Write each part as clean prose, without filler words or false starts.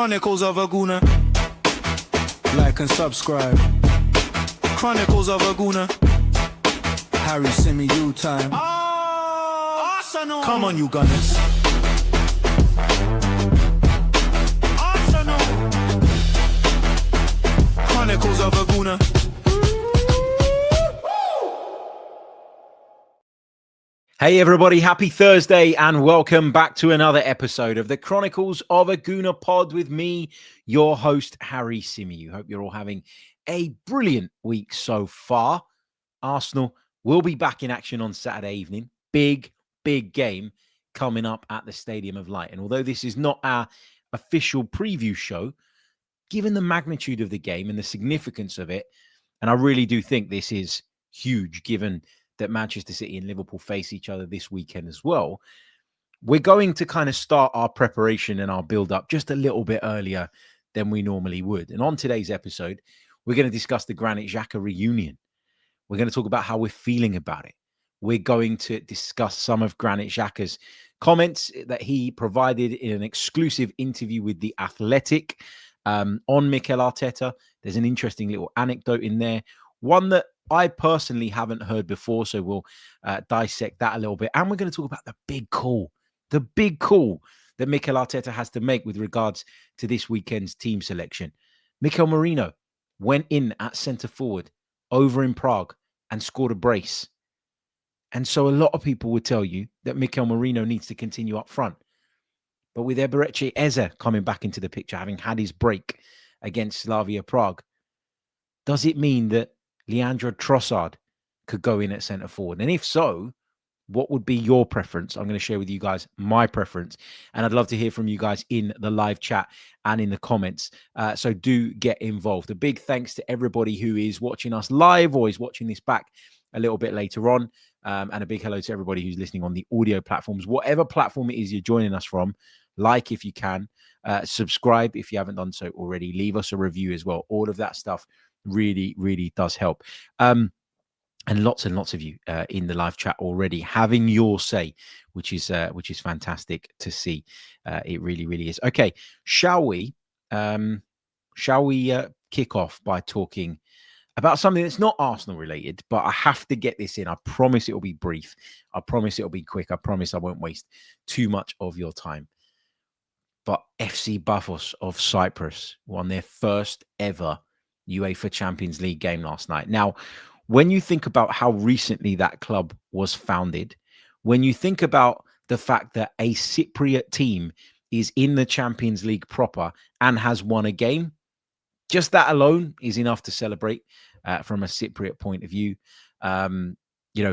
Chronicles of a Gooner. Like and subscribe. Chronicles of a Gooner. Harry, send me you time. Arsenal. Come on, you Gunners. Arsenal. Chronicles of a Gooner. Hey everybody, happy Thursday and welcome back to another episode of the Chronicles of a Gooner pod with me, your host, Harry Simiyu. Hope you're all having a brilliant week so far. Arsenal will be back in action on Saturday evening. Big game coming up at the Stadium of Light. And although this is not our official preview show, given the magnitude of the game and the significance of it, and I really do think this is huge given that Manchester City and Liverpool face each other this weekend as well, we're going to kind of start our preparation and our build-up just a little bit earlier than we normally would. And on today's episode, we're going to discuss the Granit Xhaka reunion. We're going to talk about how we're feeling about it. We're going to discuss some of Granit Xhaka's comments that he provided in an exclusive interview with The Athletic on Mikel Arteta. There's an interesting little anecdote in there, one that I personally haven't heard before, so we'll dissect that a little bit. And we're going to talk about the big call that Mikel Arteta has to make with regards to this weekend's team selection. Mikel Merino went in at centre-forward over in Prague and scored a brace. And so a lot of people would tell you that Mikel Merino needs to continue up front. But with Eberechi Eze coming back into the picture, having had his break against Slavia Prague, does it mean that Leandro Trossard could go in at centre forward? And if so, what would be your preference? I'm going to share with you guys my preference. And I'd love to hear from you guys in the live chat and in the comments. So do get involved. A big thanks to everybody who is watching us live or is watching this back a little bit later on. And a big hello to everybody who's listening on the audio platforms. Whatever platform it is you're joining us from, like if you can, subscribe if you haven't done so already. Leave us a review as well. All of that stuff really does help. And lots of you in the live chat already having your say, which is fantastic to see. It really is. Okay, shall we kick off by talking about something that's not Arsenal related, but I have to get this in. I promise it will be brief. I promise it will be quick. I promise I won't waste too much of your time. But FC Paphos of Cyprus won their first ever UEFA Champions League game last night. Now, when you think about how recently that club was founded, when you think about the fact that a Cypriot team is in the Champions League proper and has won a game, just that alone is enough to celebrate from a Cypriot point of view.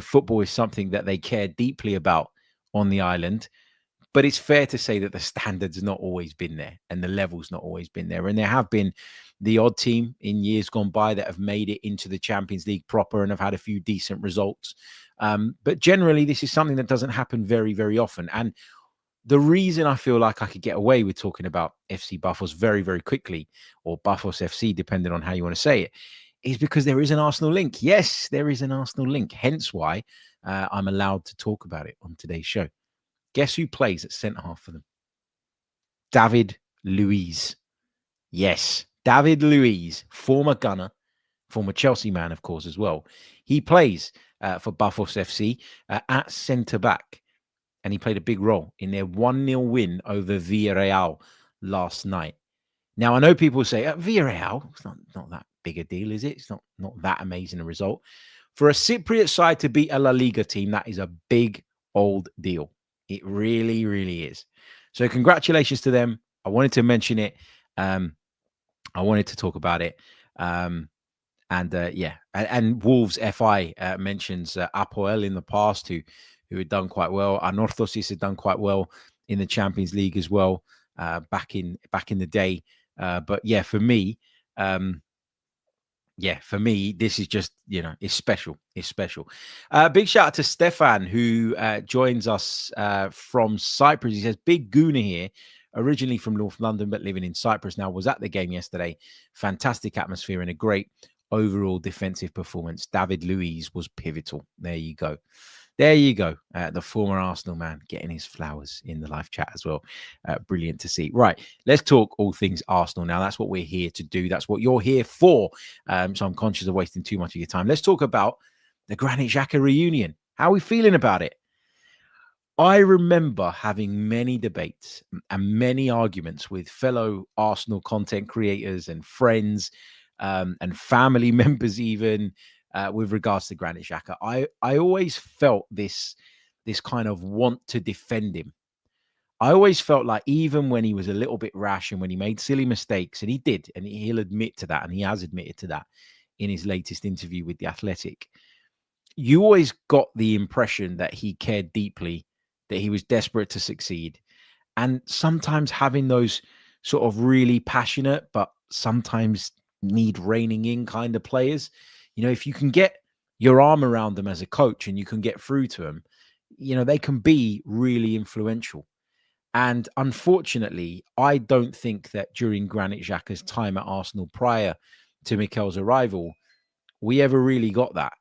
Football is something that they care deeply about on the island. But it's fair to say that the standard's not always been there and the level's not always been there. And there have been the odd team in years gone by that have made it into the Champions League proper and have had a few decent results. But generally, this is something that doesn't happen very often. And the reason I feel like I could get away with talking about FC Paphos very quickly, or Paphos FC, depending on how you want to say it, is because there is an Arsenal link. Yes, there is an Arsenal link. Hence why I'm allowed to talk about it on today's show. Guess who plays at centre-half for them? David Luiz. Yes, David Luiz, former Gunner, former Chelsea man, of course, as well. He plays for Paphos FC at centre-back, and he played a big role in their 1-0 win over Villarreal last night. Now, I know people say, Villarreal, it's not that big a deal, is it? It's not that amazing a result. For a Cypriot side to beat a La Liga team, that is a big old deal. It really is. So congratulations to them. I wanted to mention it. I wanted to talk about it. And Wolves FI mentions Apoel in the past, who had done quite well. Anorthosis had done quite well in the Champions League as well back in the day. But yeah, for me, this is just, it's special. It's special. Big shout out to Stefan, who joins us from Cyprus. He says, big Gooner here, originally from North London, but living in Cyprus now. Was at the game yesterday. Fantastic atmosphere and a great overall defensive performance. David Luiz was pivotal. There you go. There you go. The former Arsenal man getting his flowers in the live chat as well. Brilliant to see. Right. Let's talk all things Arsenal now. That's what we're here to do. That's what you're here for. So I'm conscious of wasting too much of your time. Let's talk about the Granit Xhaka reunion. How are we feeling about it? I remember having many debates and many arguments with fellow Arsenal content creators and friends and family members even with regards to Granit Xhaka. I always felt this kind of want to defend him. I always felt like even when he was a little bit rash and when he made silly mistakes, and he did, and he'll admit to that, and he has admitted to that in his latest interview with The Athletic, you always got the impression that he cared deeply, that he was desperate to succeed. And sometimes having those sort of really passionate, but sometimes need reining in kind of players, if you can get your arm around them as a coach and you can get through to them, they can be really influential. And unfortunately, I don't think that during Granit Xhaka's time at Arsenal prior to Mikel's arrival, we ever really got that.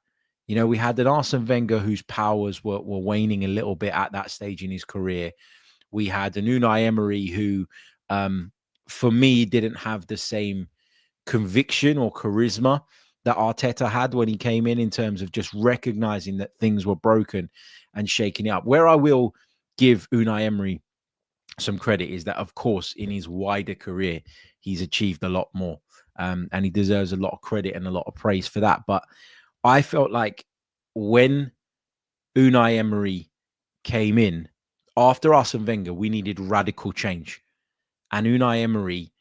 We had an Arsene Wenger whose powers were waning a little bit at that stage in his career. We had an Unai Emery who, for me, didn't have the same conviction or charisma that Arteta had when he came in terms of just recognizing that things were broken and shaking it up. Where I will give Unai Emery some credit is that, of course, in his wider career, he's achieved a lot more, and he deserves a lot of credit and a lot of praise for that. But I felt like when Unai Emery came in, after Arsene Wenger, we needed radical change. And Unai Emery,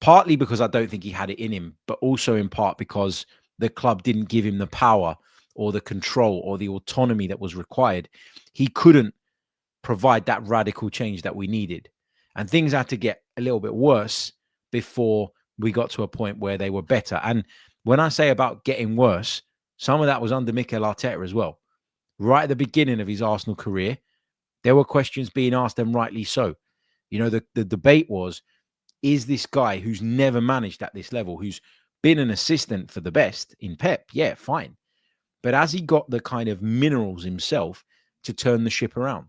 partly because I don't think he had it in him, but also in part because the club didn't give him the power or the control or the autonomy that was required, he couldn't provide that radical change that we needed. And things had to get a little bit worse before we got to a point where they were better. And when I say about getting worse, some of that was under Mikel Arteta as well. Right at the beginning of his Arsenal career, there were questions being asked, and rightly so. The debate was, is this guy who's never managed at this level, who's been an assistant for the best in Pep? Yeah, fine. But has he got the kind of minerals himself to turn the ship around?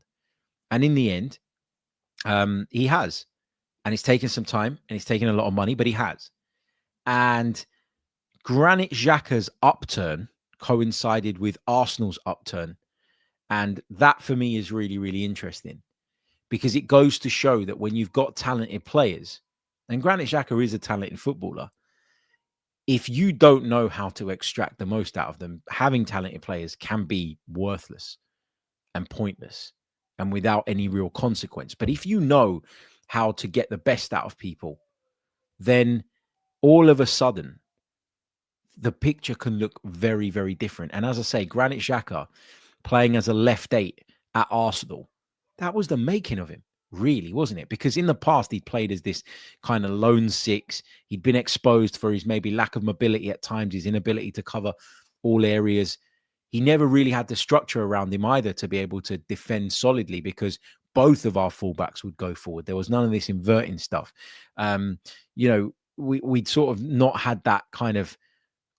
And in the end, he has. And it's taken some time and it's taken a lot of money, but he has. And Granit Xhaka's upturn coincided with Arsenal's upturn. And that for me is really, really interesting, because it goes to show that when you've got talented players, and Granit Xhaka is a talented footballer, if you don't know how to extract the most out of them, having talented players can be worthless and pointless and without any real consequence. But if you know how to get the best out of people, then all of a sudden, the picture can look very, very different. And as I say, Granit Xhaka playing as a left 8 at Arsenal, that was the making of him, really, wasn't it? Because in the past, he'd played as this kind of lone 6. He'd been exposed for his maybe lack of mobility at times, his inability to cover all areas. He never really had the structure around him either to be able to defend solidly, because both of our fullbacks would go forward. There was none of this inverting stuff. We'd sort of not had that kind of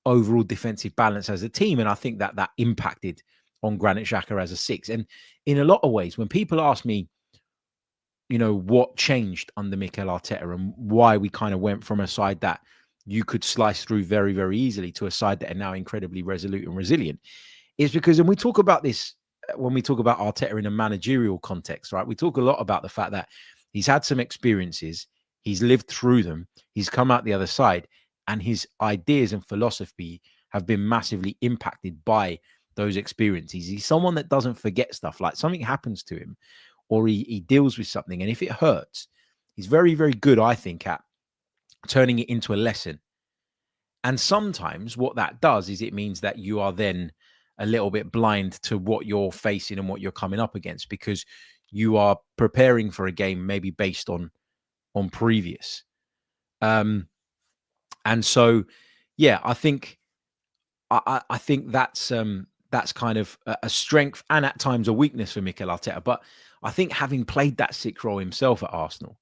overall defensive balance as a team. And I think that impacted on Granit Xhaka as a 6. And in a lot of ways, when people ask me, what changed under Mikel Arteta and why we kind of went from a side that you could slice through very, very easily to a side that are now incredibly resolute and resilient, is because, and we talk about this when we talk about Arteta in a managerial context, right? We talk a lot about the fact that he's had some experiences, he's lived through them, he's come out the other side, and his ideas and philosophy have been massively impacted by those experiences. He's someone that doesn't forget stuff. Like something happens to him or he deals with something, and if it hurts, he's very, very good, I think, at turning it into a lesson. And sometimes what that does is it means that you are then a little bit blind to what you're facing and what you're coming up against, because you are preparing for a game maybe based on previous. And so, yeah, I think that's kind of a strength and at times a weakness for Mikel Arteta. But I think having played that 6 role himself at Arsenal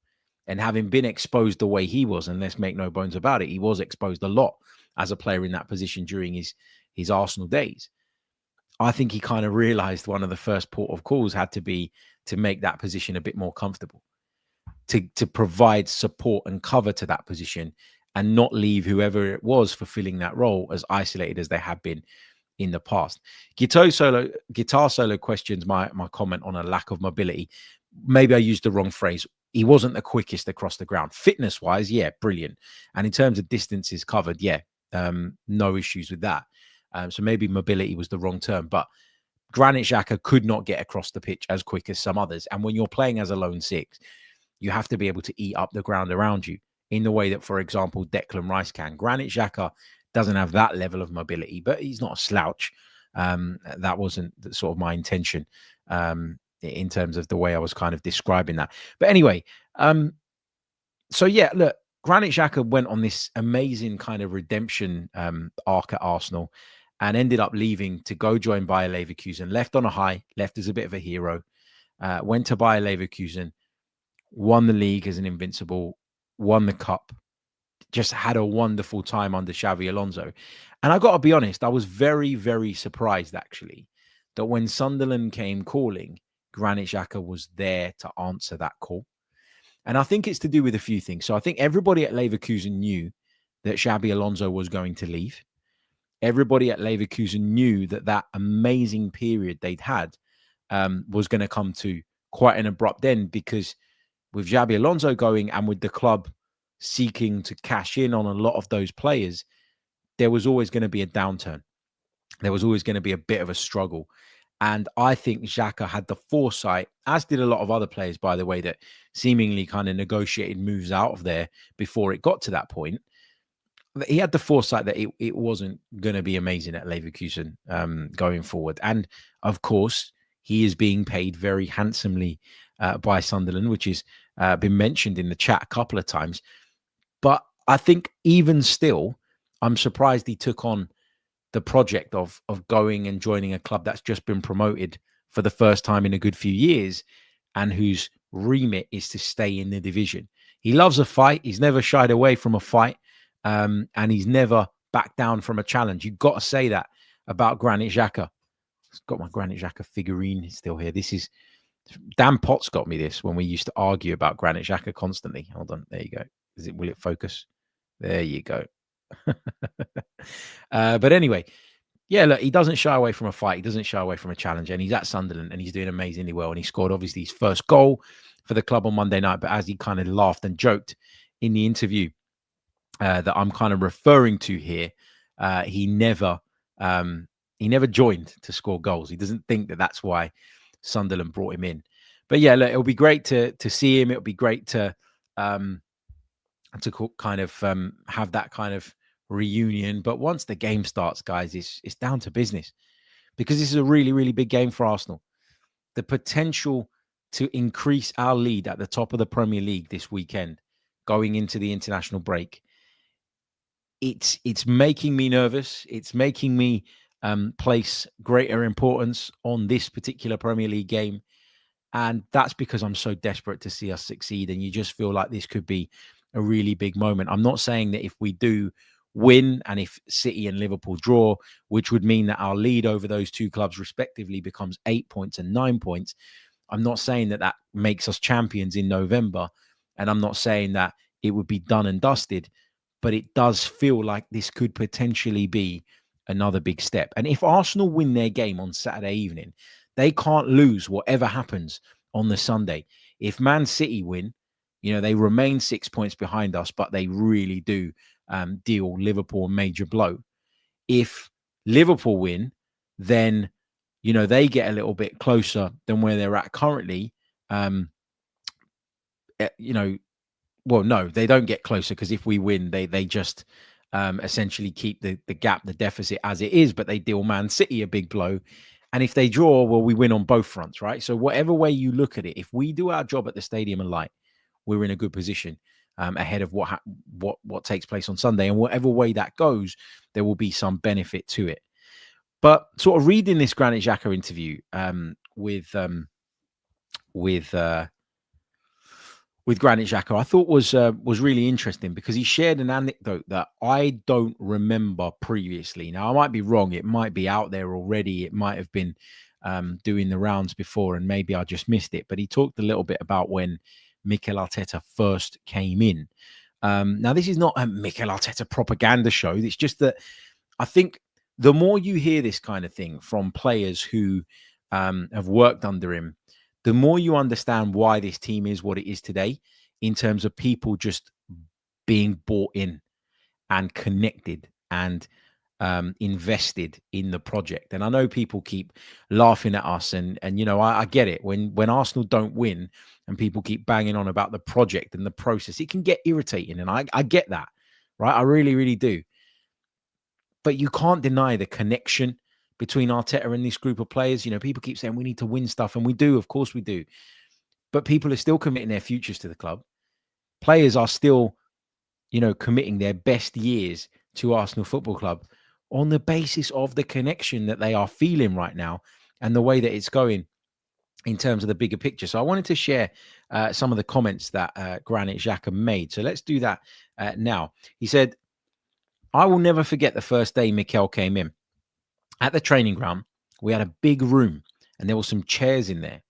and having been exposed the way he was, and let's make no bones about it, he was exposed a lot as a player in that position during his Arsenal days. I think he kind of realized one of the first port of calls had to be to make that position a bit more comfortable, to provide support and cover to that position and not leave whoever it was fulfilling that role as isolated as they have been in the past. Guitar solo questions my comment on a lack of mobility. Maybe I used the wrong phrase. He wasn't the quickest across the ground. Fitness wise, yeah, brilliant. And in terms of distances covered, yeah, no issues with that. So maybe mobility was the wrong term, but Granit Xhaka could not get across the pitch as quick as some others. And when you're playing as a lone six, you have to be able to eat up the ground around you in the way that, for example, Declan Rice can. Granit Xhaka doesn't have that level of mobility, but he's not a slouch. That wasn't sort of my intention in terms of the way I was kind of describing that. But anyway, so yeah, look, Granit Xhaka went on this amazing kind of redemption arc at Arsenal and ended up leaving to go join Bayer Leverkusen, left on a high, left as a bit of a hero, went to Bayer Leverkusen, won the league as an invincible, won the cup, just had a wonderful time under Xabi Alonso. And I got to be honest, I was very, very surprised actually that when Sunderland came calling, Granit Xhaka was there to answer that call. And I think it's to do with a few things. So I think everybody at Leverkusen knew that Xabi Alonso was going to leave. Everybody at Leverkusen knew that that amazing period they'd had was going to come to quite an abrupt end, because with Xabi Alonso going and with the club seeking to cash in on a lot of those players, there was always going to be a downturn. There was always going to be a bit of a struggle. And I think Xhaka had the foresight, as did a lot of other players, by the way, that seemingly kind of negotiated moves out of there before it got to that point. He had the foresight that it wasn't going to be amazing at Leverkusen going forward. And of course, he is being paid very handsomely by Sunderland, which has been mentioned in the chat a couple of times. But I think even still, I'm surprised he took on the project of going and joining a club that's just been promoted for the first time in a good few years and whose remit is to stay in the division. He loves a fight. He's never shied away from a fight, and he's never backed down from a challenge. You've got to say that about Granit Xhaka. I've got my Granit Xhaka figurine still here. This is Dan Potts got me this when we used to argue about Granit Xhaka constantly. Hold on. There you go. Will it focus? There you go. But anyway, yeah, look, he doesn't shy away from a fight. He doesn't shy away from a challenge. And he's at Sunderland and he's doing amazingly well. And he scored, obviously, his first goal for the club on Monday night. But as he kind of laughed and joked in the interview that I'm kind of referring to here, he never joined to score goals. He doesn't think that that's why Sunderland brought him in. But yeah, look, it'll be great to see him. It'll be great to kind of have that kind of reunion. But once the game starts, guys, it's down to business, because this is a really, really big game for Arsenal. The potential to increase our lead at the top of the Premier League this weekend, going into the international break, it's making me nervous. It's making me place greater importance on this particular Premier League game. And that's because I'm so desperate to see us succeed. And you just feel like this could be a really big moment. I'm not saying that if we do win and if City and Liverpool draw, which would mean that our lead over those two clubs respectively becomes 8 points and 9 points, I'm not saying that that makes us champions in November. And I'm not saying that it would be done and dusted, but it does feel like this could potentially be another big step. And if Arsenal win their game on Saturday evening, they can't lose whatever happens on the Sunday. If Man City win, they remain 6 points behind us, but they really do deal Liverpool a major blow. If Liverpool win, then, they get a little bit closer than where they're at currently. Well, no, they don't get closer, because if we win, they just essentially keep the gap, the deficit as it is, but they deal Man City a big blow. And if they draw, well, we win on both fronts, right? So whatever way you look at it, if we do our job at the Stadium and Light, we're in a good position ahead of what takes place on Sunday. And whatever way that goes, there will be some benefit to it. But sort of reading this Granit Xhaka interview with with Granit Xhaka, I thought was really interesting because he shared an anecdote that I don't remember previously. Now, I might be wrong. It might be out there already. It might have been doing the rounds before, and maybe I just missed it. But he talked a little bit about when Mikel Arteta first came in. Now, this is not a Mikel Arteta propaganda show. It's just that I think the more you hear this kind of thing from players who have worked under him, the more you understand why this team is what it is today in terms of people just being bought in and connected and invested in the project. And I know people keep laughing at us, and you know, I get it. When Arsenal don't win and people keep banging on about the project and the process, it can get irritating, and I get that, right? I really, really do. But you can't deny the connection between Arteta and this group of players. You know, people keep saying we need to win stuff, and we do, of course we do. But people are still committing their futures to the club. Players are still, you know, committing their best years to Arsenal Football Club on the basis of the connection that they are feeling right now and the way that it's going in terms of the bigger picture. So I wanted to share some of the comments that Granit Xhaka made. So let's do that now. He said, "I will never forget the first day Mikel came in. At the training ground, we had a big room and there were some chairs in there.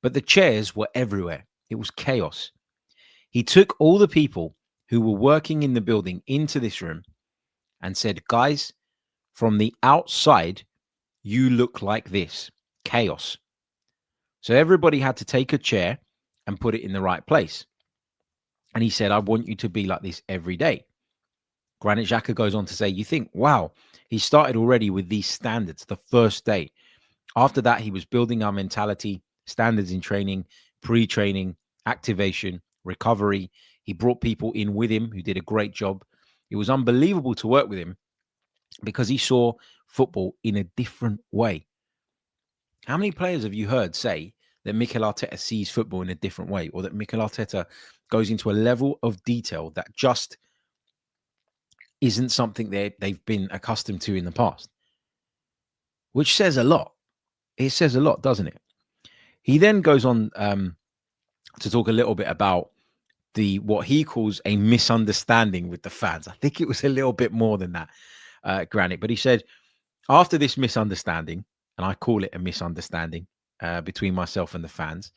But the chairs were everywhere. It was chaos. He took all the people who were working in the building into this room and said, guys, from the outside, you look like this. Chaos. So everybody had to take a chair and put it in the right place. And he said, I want you to be like this every day." Granit Xhaka goes on to say, you think, wow, he started already with these standards the first day. After that, he was building our mentality, standards in training, pre-training, activation, recovery. He brought people in with him who did a great job. It was unbelievable to work with him because he saw football in a different way. How many players have you heard say that Mikel Arteta sees football in a different way, or that Mikel Arteta goes into a level of detail that just isn't something they've been accustomed to in the past? Which says a lot. It says a lot, doesn't it? He then goes on to talk a little bit about what he calls a misunderstanding with the fans. I think it was a little bit more than that, Granit. But he said, after this misunderstanding, and I call it a misunderstanding between myself and the fans,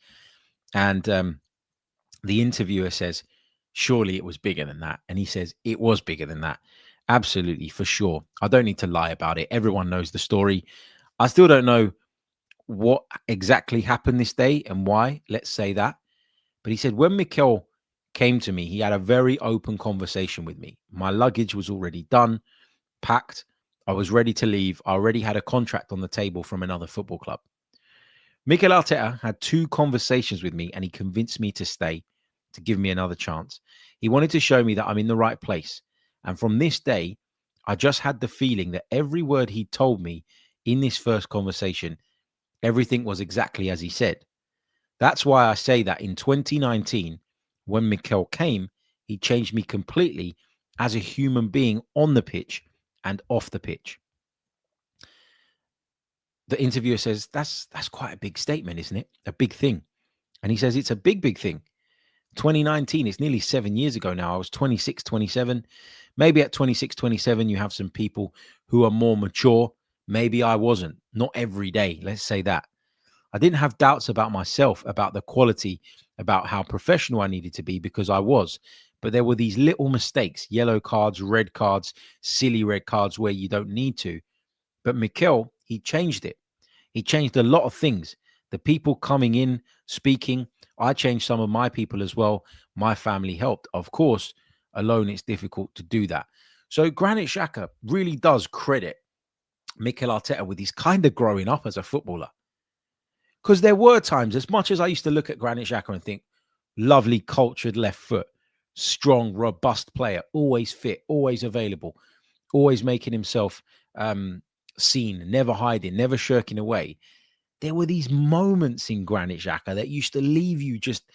and the interviewer says, surely it was bigger than that. And he says, it was bigger than that. Absolutely, for sure. I don't need to lie about it. Everyone knows the story. I still don't know what exactly happened this day and why. Let's say that. But he said, when Mikel came to me, he had a very open conversation with me. My luggage was already done, packed. I was ready to leave. I already had a contract on the table from another football club. Mikel Arteta had 2 conversations with me and he convinced me to stay, to give me another chance. He wanted to show me that I'm in the right place. And from this day, I just had the feeling that every word he told me in this first conversation, everything was exactly as he said. That's why I say that in 2019, when Mikel came, he changed me completely as a human being on the pitch and off the pitch." The interviewer says, that's quite a big statement, isn't it? A big thing. And he says, it's a big, big thing. 2019, it's nearly 7 years ago now. I was 26, 27. Maybe at 26, 27, you have some people who are more mature. Maybe I wasn't. Not every day, let's say that. I didn't have doubts about myself, about the quality, about how professional I needed to be, because I was. But there were these little mistakes, yellow cards, red cards, silly red cards where you don't need to. But Mikel, he changed it. He changed a lot of things. The people coming in, speaking, I changed some of my people as well. My family helped. Of course, alone it's difficult to do that. So Granit Xhaka really does credit Mikel Arteta with his kind of growing up as a footballer. Because there were times, as much as I used to look at Granit Xhaka and think, lovely, cultured left foot, strong, robust player, always fit, always available, always making himself seen, never hiding, never shirking away. There were these moments in Granit Xhaka that used to leave you just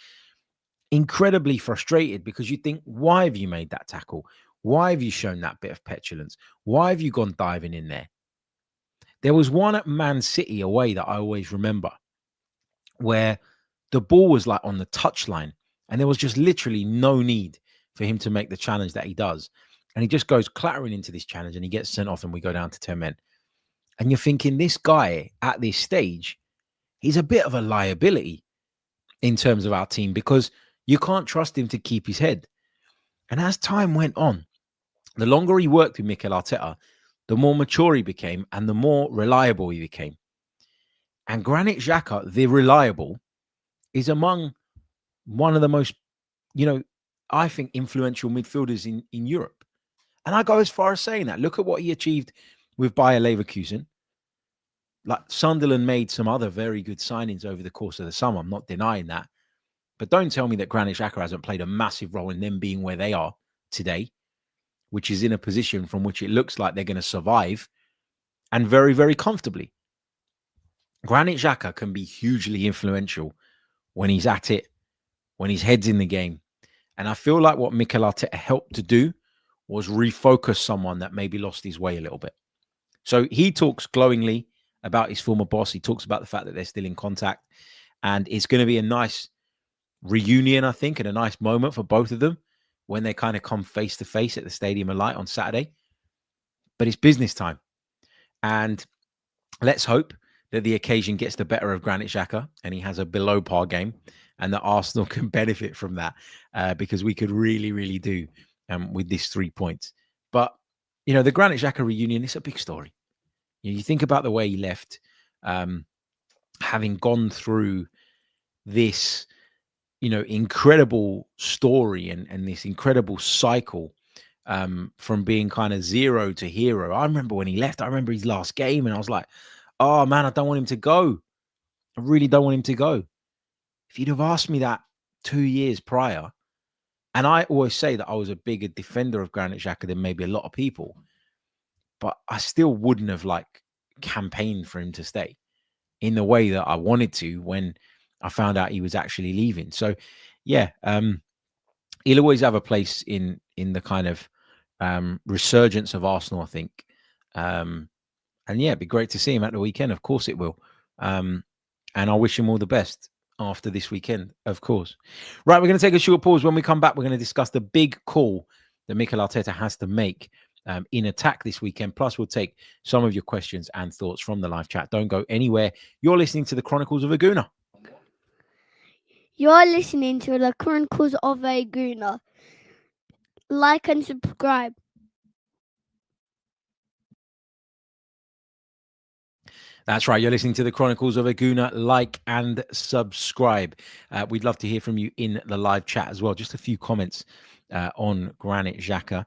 incredibly frustrated, because you think, why have you made that tackle? Why have you shown that bit of petulance? Why have you gone diving in there? There was one at Man City away that I always remember, where the ball was like on the touchline And there was just literally no need for him to make the challenge that he does. And he just goes clattering into this challenge and he gets sent off and we go down to 10 men. And you're thinking, this guy at this stage, he's a bit of a liability in terms of our team because you can't trust him to keep his head. And as time went on, the longer he worked with Mikel Arteta, the more mature he became and the more reliable he became. And Granit Xhaka, the reliable, is among one of the most, I think, influential midfielders in Europe. And I go as far as saying that. Look at what he achieved with Bayer Leverkusen. Like, Sunderland made some other very good signings over the course of the summer. I'm not denying that. But don't tell me that Granit Xhaka hasn't played a massive role in them being where they are today, which is in a position from which it looks like they're going to survive, and very, very comfortably. Granit Xhaka can be hugely influential when he's at it, when his head's in the game. And I feel like what Mikel Arteta helped to do was refocus someone that maybe lost his way a little bit. So he talks glowingly about his former boss. He talks about the fact that they're still in contact. And it's going to be a nice reunion, I think, and a nice moment for both of them when they kind of come face to face at the Stadium of Light on Saturday. But it's business time. And let's hope that the occasion gets the better of Granit Xhaka and he has a below par game and that Arsenal can benefit from that because we could really, really do with this 3 points. But, the Granit Xhaka reunion is a big story. You think about the way he left, having gone through this, incredible story and this incredible cycle from being kind of zero to hero. I remember when he left, I remember his last game and I was like, oh man, I don't want him to go. I really don't want him to go. If you'd have asked me that 2 years prior, and I always say that I was a bigger defender of Granit Xhaka than maybe a lot of people, but I still wouldn't have campaigned for him to stay in the way that I wanted to when I found out he was actually leaving. So yeah, he'll always have a place in the kind of resurgence of Arsenal, I think. And yeah, it'd be great to see him at the weekend. Of course it will. And I wish him all the best after this weekend, of course. Right, we're going to take a short pause. When we come back, we're going to discuss the big call that Mikel Arteta has to make in attack this weekend. Plus, we'll take some of your questions and thoughts from the live chat. Don't go anywhere. You're listening to the Chronicles of a Gooner. You're listening to the Chronicles of a Gooner. Like and subscribe. That's right. You're listening to the Chronicles of a Gooner. Like and subscribe. We'd love to hear from you in the live chat as well. Just a few comments on Granit Xhaka.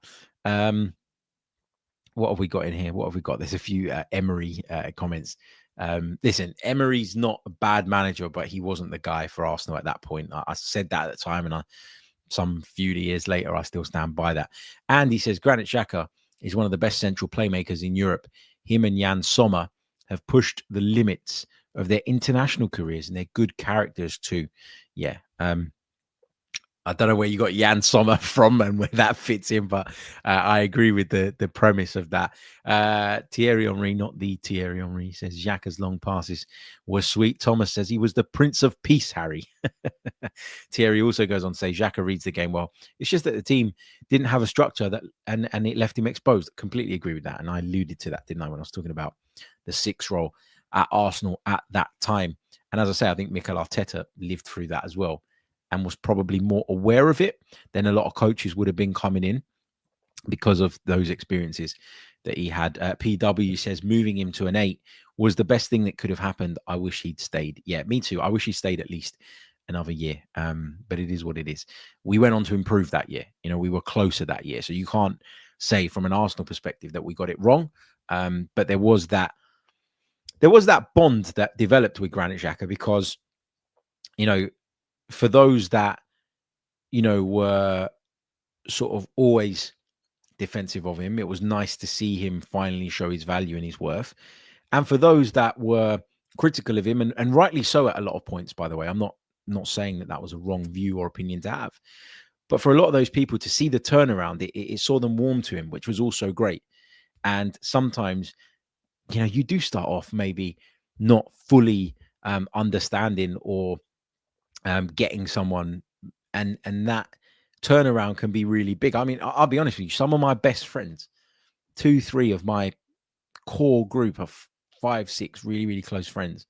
What have we got in here? What have we got? There's a few Emery comments. Listen, Emery's not a bad manager, but he wasn't the guy for Arsenal at that point. I said that at the time, and some few years later, I still stand by that. And he says, Granit Xhaka is one of the best central playmakers in Europe. Him and Jan Sommer have pushed the limits of their international careers, and they're good characters too. Yeah. I don't know where you got Jan Sommer from and where that fits in, but I agree with the premise of that. Thierry Henry, not the Thierry Henry, says Xhaka's long passes were sweet. Thomas says he was the Prince of Peace, Harry. Thierry also goes on to say Xhaka reads the game well. It's just that the team didn't have a structure that and it left him exposed. Completely agree with that. And I alluded to that, didn't I, when I was talking about the 6 role at Arsenal at that time. And as I say, I think Mikel Arteta lived through that as well and was probably more aware of it than a lot of coaches would have been coming in because of those experiences that he had. PW says moving him to an 8 was the best thing that could have happened. I wish he'd stayed. Yeah, me too. I wish he stayed at least another year. But it is what it is. We went on to improve that year. We were closer that year. So you can't say from an Arsenal perspective that we got it wrong. But there was that bond that developed with Granit Xhaka because, for those that, were sort of always defensive of him, it was nice to see him finally show his value and his worth. And for those that were critical of him, and rightly so at a lot of points, by the way, I'm not saying that was a wrong view or opinion to have. But for a lot of those people to see the turnaround, it saw them warm to him, which was also great. And sometimes, you do start off maybe not fully understanding or getting someone and that turnaround can be really big. I mean, I'll be honest with you, some of my best friends, 2-3 of my core group of 5-6 really, really close friends,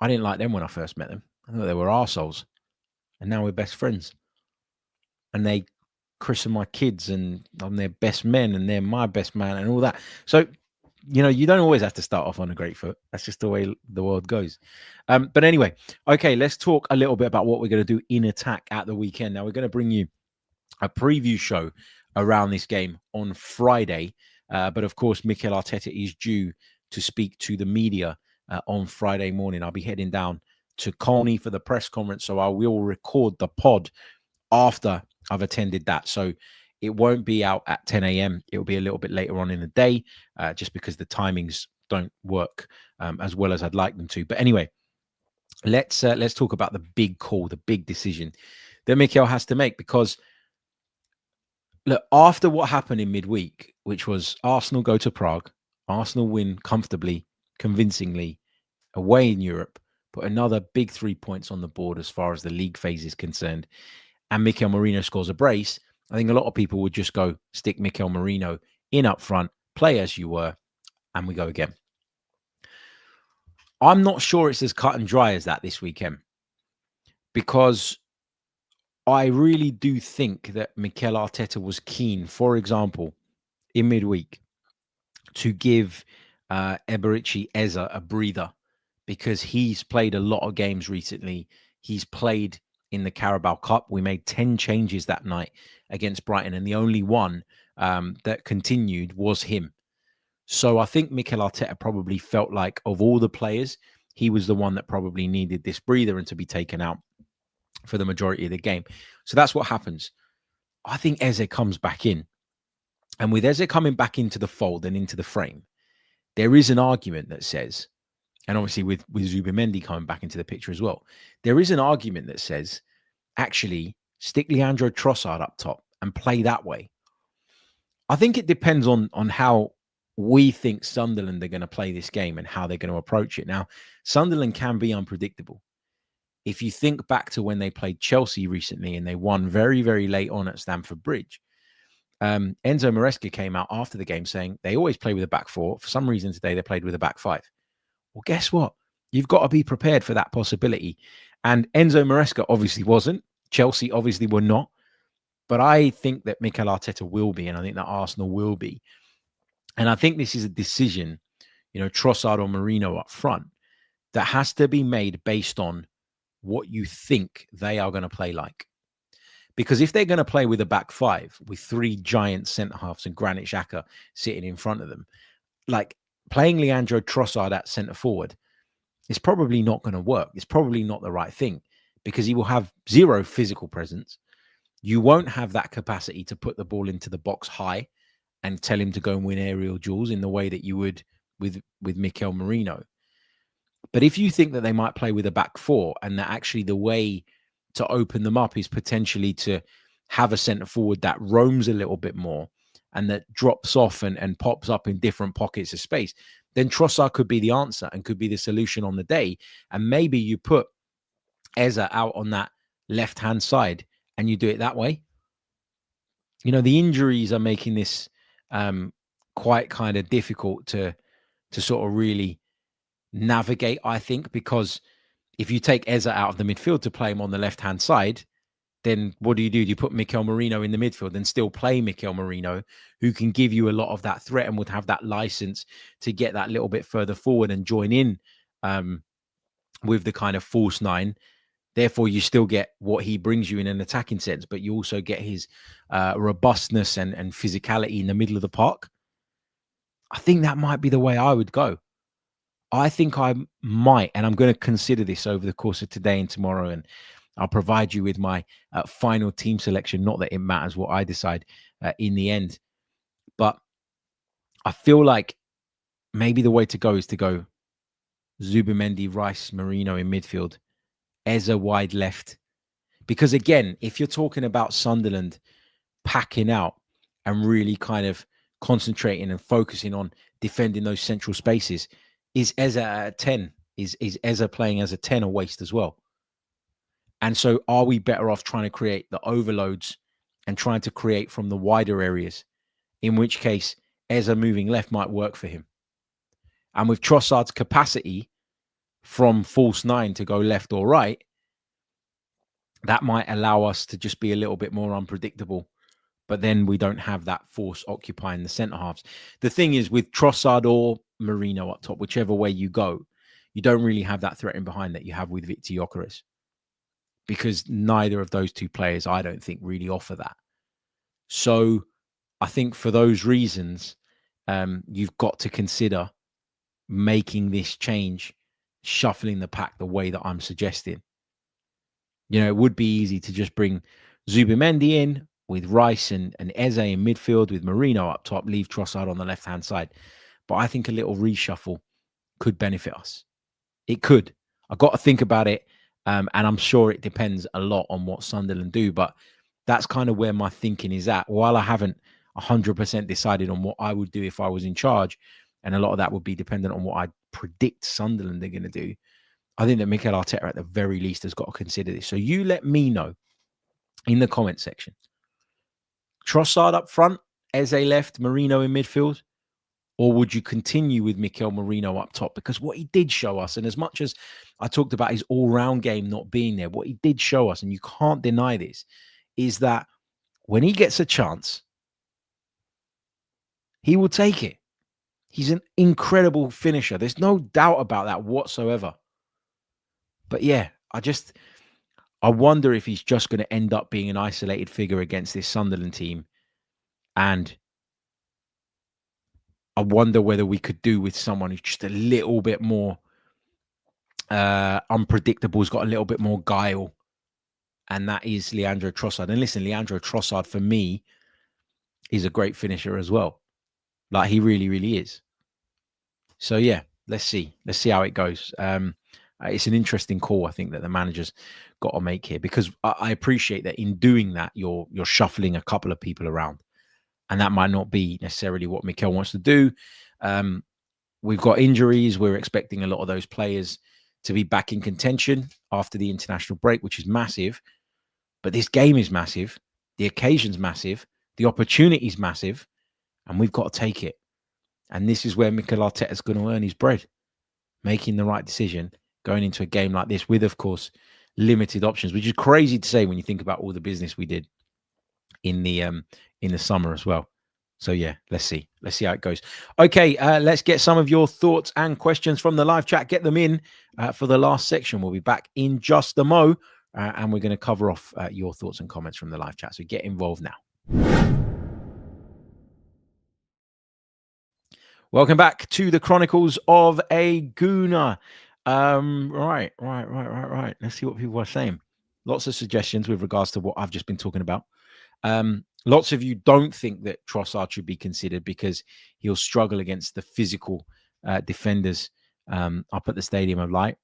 I didn't like them when I first met them. I thought they were arseholes. And now we're best friends. And they christen my kids, and I'm their best men, and they're my best man, and all that. So, you don't always have to start off on a great foot. That's just the way the world goes. But anyway, okay, let's talk a little bit about what we're going to do in attack at the weekend. Now, we're going to bring you a preview show around this game on Friday. But of course, Mikel Arteta is due to speak to the media on Friday morning. I'll be heading down to Colney for the press conference, so I will record the pod after I've attended that. So it won't be out at 10 a.m. It will be a little bit later on in the day, just because the timings don't work as well as I'd like them to. But anyway, let's talk about the big call, the big decision that Mikel has to make. Because look, after what happened in midweek, which was Arsenal go to Prague, Arsenal win comfortably, convincingly, away in Europe, put another big 3 points on the board as far as the league phase is concerned, and Mikel Merino scores a brace, I think a lot of people would just go stick Mikel Merino in up front, play as you were, and we go again. I'm not sure it's as cut and dry as that this weekend, because I really do think that Mikel Arteta was keen, for example, in midweek, to give Eberechi Eze a breather, because he's played a lot of games recently. He's played in the Carabao Cup. We made 10 changes that night against Brighton, and the only one that continued was him. So I think Mikel Arteta probably felt like, of all the players, he was the one that probably needed this breather and to be taken out for the majority of the game. So that's what happens. I think Eze comes back in. And with Eze coming back into the fold and into the frame, there is an argument that says, and obviously with Zubimendi coming back into the picture as well, there is an argument that says, actually, stick Leandro Trossard up top and play that way. I think it depends on how we think Sunderland are going to play this game and how they're going to approach it. Now, Sunderland can be unpredictable. If you think back to when they played Chelsea recently and they won very, very late on at Stamford Bridge, Enzo Maresca came out after the game saying they always play with a back four. For some reason today, they played with a back five. Well, guess what? You've got to be prepared for that possibility. And Enzo Maresca obviously wasn't. Chelsea obviously were not. But I think that Mikel Arteta will be, and I think that Arsenal will be. And I think this is a decision, Trossard or Merino up front, that has to be made based on what you think they are going to play like. Because if they're going to play with a back five, with three giant centre-halves and Granit Xhaka sitting in front of them, like playing Leandro Trossard at centre-forward is probably not going to work. It's probably not the right thing, because he will have zero physical presence. You won't have that capacity to put the ball into the box high and tell him to go and win aerial duels in the way that you would with Mikel Merino. But if you think that they might play with a back four, and that actually the way to open them up is potentially to have a centre forward that roams a little bit more and that drops off and pops up in different pockets of space, then Trossard could be the answer and could be the solution on the day. And maybe you put Eze out on that left-hand side and you do it that way. The injuries are making this quite kind of difficult to sort of really navigate, I think, because if you take Eze out of the midfield to play him on the left-hand side, then what do? Do you put Mikel Merino in the midfield and still play Mikel Merino, who can give you a lot of that threat and would have that license to get that little bit further forward and join in with the kind of false nine. Therefore, you still get what he brings you in an attacking sense, but you also get his robustness and physicality in the middle of the park. I think that might be the way I would go. I think I might, and I'm going to consider this over the course of today and tomorrow, and I'll provide you with my final team selection. Not that it matters what I decide in the end, but I feel like maybe the way to go is to go Zubimendi, Rice, Merino in midfield, Eze wide left. Because again, if you're talking about Sunderland packing out and really kind of concentrating and focusing on defending those central spaces, is Eze at 10? Is Eze playing as a 10 a waste as well? And so are we better off trying to create the overloads and trying to create from the wider areas, in which case Eza moving left might work for him. And with Trossard's capacity from false nine to go left or right, that might allow us to just be a little bit more unpredictable. But then we don't have that force occupying the centre halves. The thing is, with Trossard or Merino up top, whichever way you go, you don't really have that threat in behind that you have with Victor Gyökeres, because neither of those two players, I don't think, really offer that. So I think for those reasons, you've got to consider making this change, shuffling the pack the way that I'm suggesting. You know, it would be easy to just bring Zubimendi in with Rice and Eze in midfield with Merino up top, leave Trossard on the left-hand side. But I think a little reshuffle could benefit us. It could. I've got to think about it. And I'm sure it depends a lot on what Sunderland do. But that's kind of where my thinking is at. While I haven't 100% decided on what I would do if I was in charge, and a lot of that would be dependent on what I predict Sunderland are going to do, I think that Mikel Arteta at the very least has got to consider this. So you let me know in the comment section. Trossard up front, Eze left, Merino in midfield? Or would you continue with Mikel Merino up top? Because what he did show us, and as much as I talked about his all-round game not being there, what he did show us, and you can't deny this, is that when he gets a chance, he will take it. He's an incredible finisher. There's no doubt about that whatsoever. But yeah, I wonder if he's just going to end up being an isolated figure against this Sunderland team. And I wonder whether we could do with someone who's just a little bit more unpredictable, has got a little bit more guile. And that is Leandro Trossard. And listen, Leandro Trossard, for me, is a great finisher as well. Like, he really, really is. So, yeah, let's see. Let's see how it goes. It's an interesting call, I think, that the manager's got to make here, because I appreciate that in doing that, you're shuffling a couple of people around. And that might not be necessarily what Mikel wants to do. We've got injuries. We're expecting a lot of those players to be back in contention after the international break, which is massive. But this game is massive. The occasion's massive. The opportunity's massive. And we've got to take it. And this is where Mikel Arteta is going to earn his bread, making the right decision, going into a game like this with, of course, limited options, which is crazy to say when you think about all the business we did in the summer as well. So yeah, let's see how it goes. Okay, let's get some of your thoughts and questions from the live chat. Get them in for the last section. We'll be back in just a mo, and we're going to cover off your thoughts and comments from the live chat. So get involved now. Welcome back to the Chronicles of a Gooner. Right. Let's see what people are saying. Lots of suggestions with regards to what I've just been talking about. Lots of you don't think that Trossard should be considered because he'll struggle against the physical defenders up at the Stadium of Light.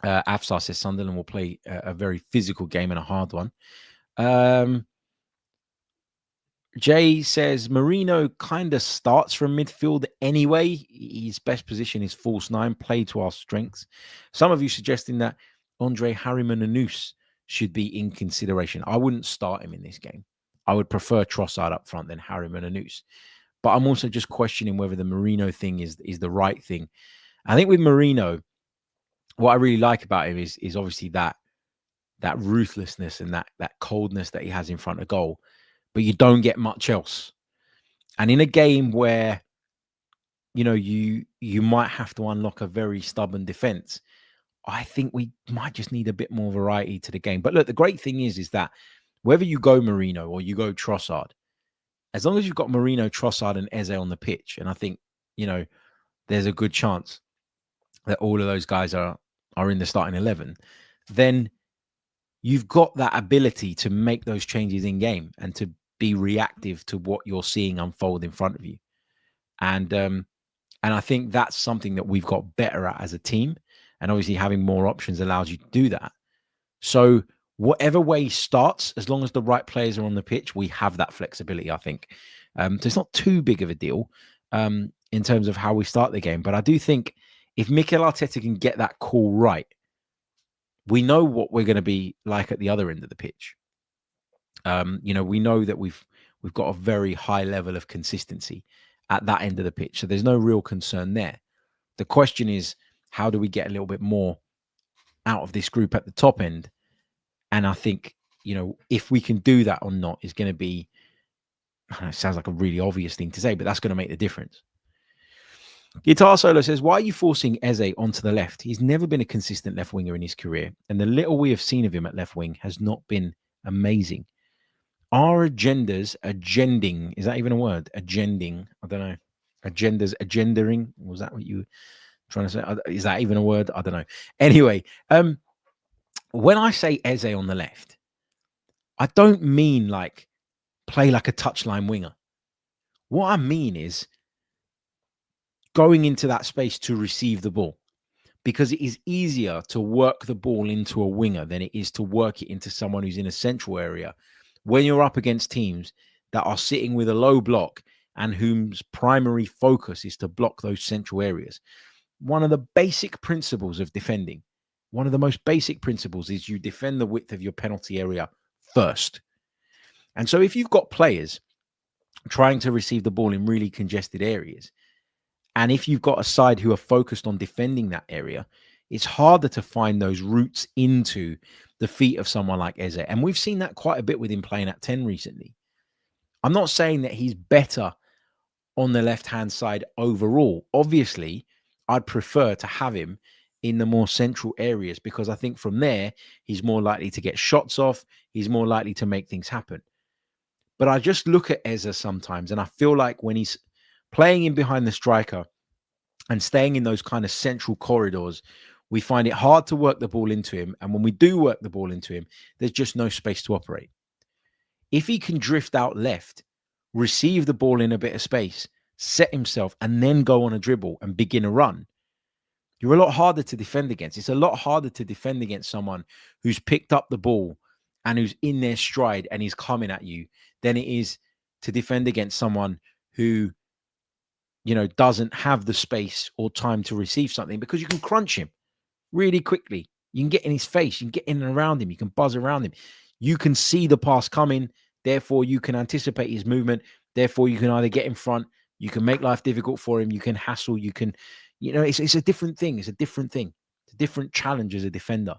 Afsar says Sunderland will play a very physical game and a hard one. Jay says Merino kind of starts from midfield anyway. His best position is false nine, play to our strengths. Some of you suggesting that Andre Harry-Mananous should be in consideration. I wouldn't start him in this game. I would prefer Trossard up front than Harry-Mananous. But I'm also just questioning whether the Merino thing is the right thing. I think with Merino, what I really like about him is obviously that ruthlessness and that coldness that he has in front of goal. But you don't get much else. And in a game where, you know, you might have to unlock a very stubborn defense, I think we might just need a bit more variety to the game. But look, the great thing is that whether you go Merino or you go Trossard, as long as you've got Merino, Trossard and Eze on the pitch, and I think, you know, there's a good chance that all of those guys are in the starting 11, then you've got that ability to make those changes in game and to be reactive to what you're seeing unfold in front of you. And I think that's something that we've got better at as a team. And obviously having more options allows you to do that. So whatever way he starts, as long as the right players are on the pitch, we have that flexibility, I think. So it's not too big of a deal in terms of how we start the game. But I do think if Mikel Arteta can get that call right, we know what we're going to be like at the other end of the pitch. We know that we've got a very high level of consistency at that end of the pitch. So there's no real concern there. The question is, how do we get a little bit more out of this group at the top end? And I think, if we can do that or not is going to be, it sounds like a really obvious thing to say, but that's going to make the difference. Guitar Solo says, why are you forcing Eze onto the left? He's never been a consistent left winger in his career, and the little we have seen of him at left wing has not been amazing. Are agendas agending? Is that even a word? Agending? I don't know. Agendas agendering? Was that what you were trying to say? Is that even a word? I don't know. Anyway, when I say Eze on the left, I don't mean like play like a touchline winger. What I mean is going into that space to receive the ball, because it is easier to work the ball into a winger than it is to work it into someone who's in a central area when you're up against teams that are sitting with a low block and whose primary focus is to block those central areas. One of the basic principles of defending, one of the most basic principles, is you defend the width of your penalty area first. And so if you've got players trying to receive the ball in really congested areas, and if you've got a side who are focused on defending that area, it's harder to find those routes into the feet of someone like Eze. And we've seen that quite a bit with him playing at 10 recently. I'm not saying that he's better on the left-hand side overall. Obviously, I'd prefer to have him in the more central areas, because I think from there, he's more likely to get shots off. He's more likely to make things happen. But I just look at Eze sometimes, and I feel like when he's playing in behind the striker and staying in those kind of central corridors, we find it hard to work the ball into him. And when we do work the ball into him, there's just no space to operate. If he can drift out left, receive the ball in a bit of space, set himself, and then go on a dribble and begin a run, you're a lot harder to defend against. It's a lot harder to defend against someone who's picked up the ball and who's in their stride and he's coming at you than it is to defend against someone who, doesn't have the space or time to receive something, because you can crunch him really quickly. You can get in his face. You can get in and around him. You can buzz around him. You can see the pass coming. Therefore, you can anticipate his movement. Therefore, you can either get in front. You can make life difficult for him. You can hassle. You can, it's a different thing. It's a different thing. It's a different challenge as a defender.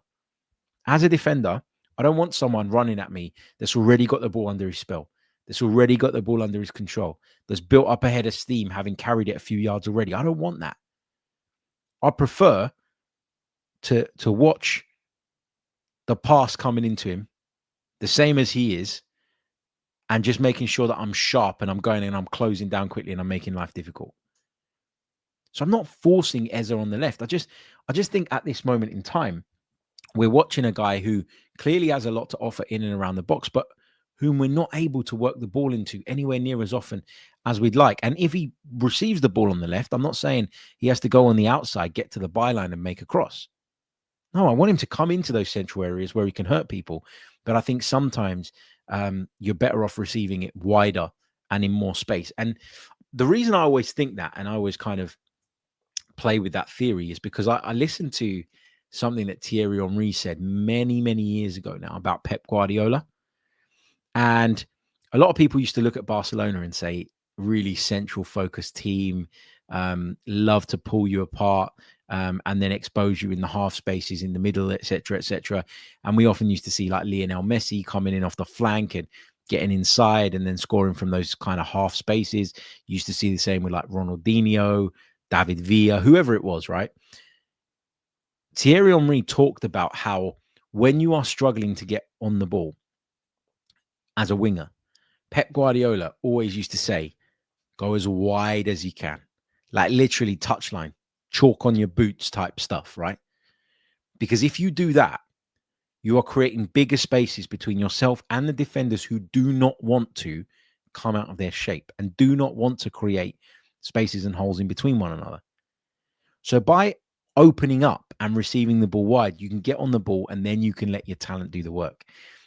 As a defender, I don't want someone running at me that's already got the ball under his spell, that's already got the ball under his control, that's built up a head of steam, having carried it a few yards already. I don't want that. I prefer to watch the pass coming into him the same as he is, and just making sure that I'm sharp and I'm going and I'm closing down quickly and I'm making life difficult. So I'm not forcing Eze on the left. I just think at this moment in time, we're watching a guy who clearly has a lot to offer in and around the box, but whom we're not able to work the ball into anywhere near as often as we'd like. And if he receives the ball on the left, I'm not saying he has to go on the outside, get to the byline and make a cross. No, I want him to come into those central areas where he can hurt people. But I think sometimes you're better off receiving it wider and in more space. And the reason I always think that, and I always kind of play with that theory, is because I listened to something that Thierry Henry said many, many years ago now about Pep Guardiola. And a lot of people used to look at Barcelona and say, really central focused team, love to pull you apart, and then expose you in the half spaces in the middle, etc., etc. And we often used to see like Lionel Messi coming in off the flank and getting inside and then scoring from those kind of half spaces. You used to see the same with like Ronaldinho, David Villa, whoever it was, right? Thierry Henry talked about how when you are struggling to get on the ball as a winger, Pep Guardiola always used to say, go as wide as you can, like literally touchline, chalk on your boots type stuff, right? Because if you do that, you are creating bigger spaces between yourself and the defenders who do not want to come out of their shape and do not want to create spaces and holes in between one another. So by opening up and receiving the ball wide, you can get on the ball and then you can let your talent do the work.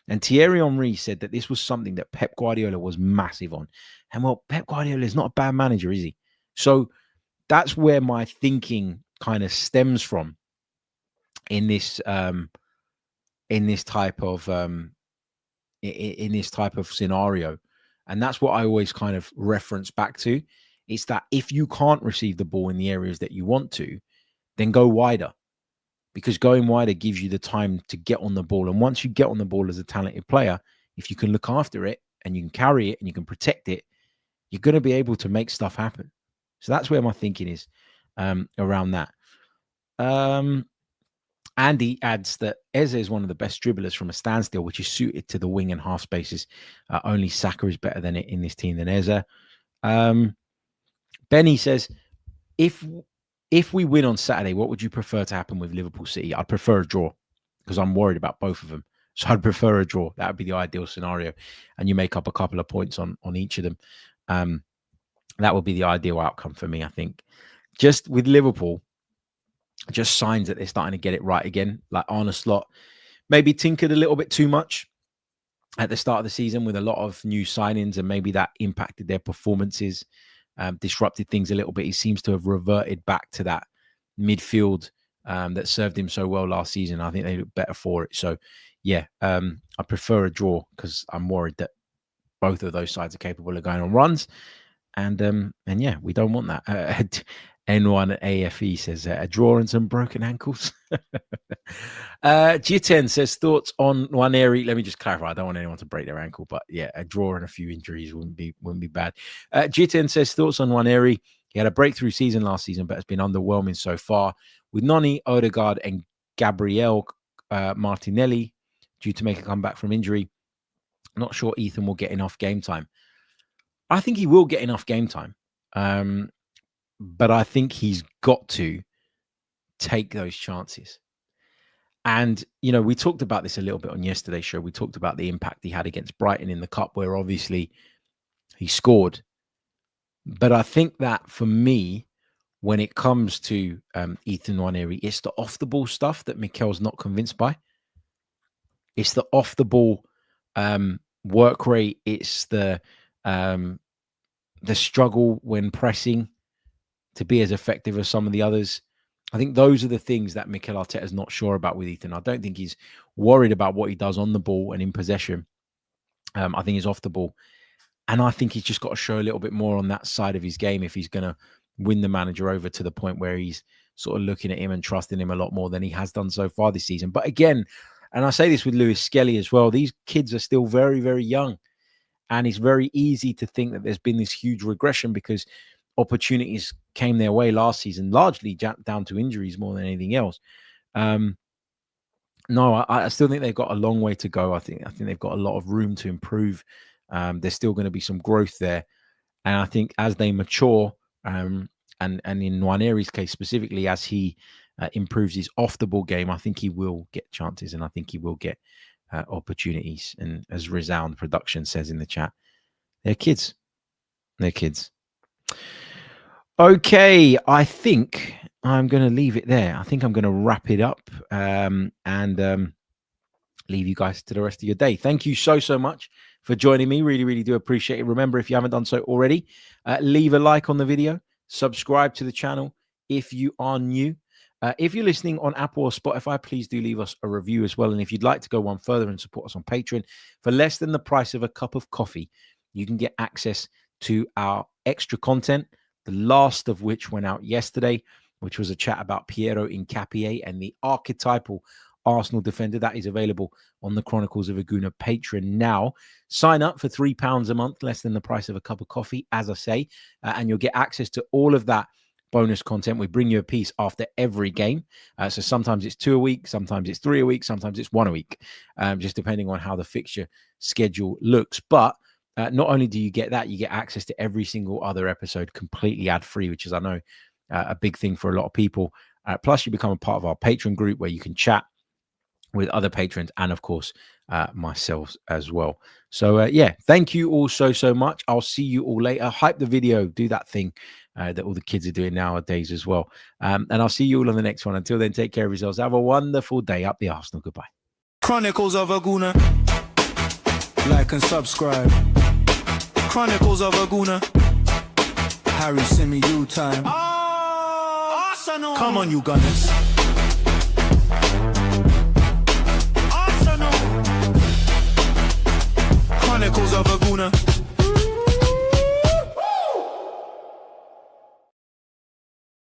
And Thierry Henry said that this was something that Pep Guardiola was massive on. And well, Pep Guardiola is not a bad manager, is he? So that's where my thinking kind of stems from in this in this type of scenario. And that's what I always kind of reference back to. It's that if you can't receive the ball in the areas that you want to, then go wider, because going wider gives you the time to get on the ball. And once you get on the ball as a talented player, if you can look after it and you can carry it and you can protect it, you're going to be able to make stuff happen. So that's where my thinking is around that. Andy adds that Eze is one of the best dribblers from a standstill, which is suited to the wing and half spaces. Only Saka is better than it in this team than Eze. Benny says, if we win on Saturday, what would you prefer to happen with Liverpool City? I'd prefer a draw, because I'm worried about both of them. So I'd prefer a draw. That would be the ideal scenario. And you make up a couple of points on each of them. That would be the ideal outcome for me, I think. Just with Liverpool, just signs that they're starting to get it right again. Like Arne Slot maybe tinkered a little bit too much at the start of the season with a lot of new signings, and maybe that impacted their performances, disrupted things a little bit. He seems to have reverted back to that midfield that served him so well last season. I think they look better for it. So, yeah, I prefer a draw, because I'm worried that both of those sides are capable of going on runs. And yeah, we don't want that. N1 AFE says a draw and some broken ankles. Jiten says thoughts on Nwaneri. Let me just clarify. I don't want anyone to break their ankle, but yeah, a draw and a few injuries wouldn't be bad. Jiten says thoughts on Nwaneri. He had a breakthrough season last season, but has been underwhelming so far. With Noni, Odegaard, and Gabriel Martinelli due to make a comeback from injury, not sure Ethan will get enough game time. I think he will get enough game time. But I think he's got to take those chances. And, we talked about this a little bit on yesterday's show. We talked about the impact he had against Brighton in the Cup, where obviously he scored. But I think that for me, when it comes to Ethan Nwaneri, it's the off-the-ball stuff that Mikel's not convinced by. It's the off-the-ball work rate. It's the struggle when pressing to be as effective as some of the others. I think those are the things that Mikel Arteta is not sure about with Ethan. I don't think he's worried about what he does on the ball and in possession. I think he's off the ball. And I think he's just got to show a little bit more on that side of his game if he's going to win the manager over to the point where he's sort of looking at him and trusting him a lot more than he has done so far this season. But again, and I say this with Lewis Skelly as well, these kids are still very, very young. And it's very easy to think that there's been this huge regression because opportunities came their way last season, largely down to injuries more than anything else. No, I still think they've got a long way to go. I think they've got a lot of room to improve. There's still going to be some growth there. And I think as they mature, and in Nwaneri's case specifically, as he improves his off-the-ball game, I think he will get chances and I think he will get opportunities. And as Resound Production says in the chat, they're kids. They're kids. Okay, I think I'm going to leave it there. I think I'm going to wrap it up and leave you guys to the rest of your day. Thank you so much for joining me. Really, really do appreciate it. Remember, if you haven't done so already, leave a like on the video, subscribe to the channel if you are new. If you're listening on Apple or Spotify, please do leave us a review as well. And if you'd like to go one further and support us on Patreon, for less than the price of a cup of coffee, you can get access to our extra content, the last of which went out yesterday, which was a chat about Piero Hincapié and the archetypal Arsenal defender. That is available on the Chronicles of a Gooner Patreon now. Sign up for £3 a month, less than the price of a cup of coffee, as I say, and you'll get access to all of that bonus content. We bring you a piece after every game. So sometimes it's 2 a week, sometimes it's 3 a week, sometimes it's 1 a week, just depending on how the fixture schedule looks. But not only do you get that, you get access to every single other episode completely ad-free, which is, I know, a big thing for a lot of people. Plus, you become a part of our Patreon group where you can chat with other patrons and, of course, myself as well. So, yeah, thank you all so much. I'll see you all later. Hype the video. Do that thing that all the kids are doing nowadays as well. And I'll see you all on the next one. Until then, take care of yourselves. Have a wonderful day. Up the Arsenal. Goodbye. Chronicles of a Gooner. Like and subscribe. Chronicles of a Gooner. Harry Simi, you time. Arsenal. Come on, you Gunners.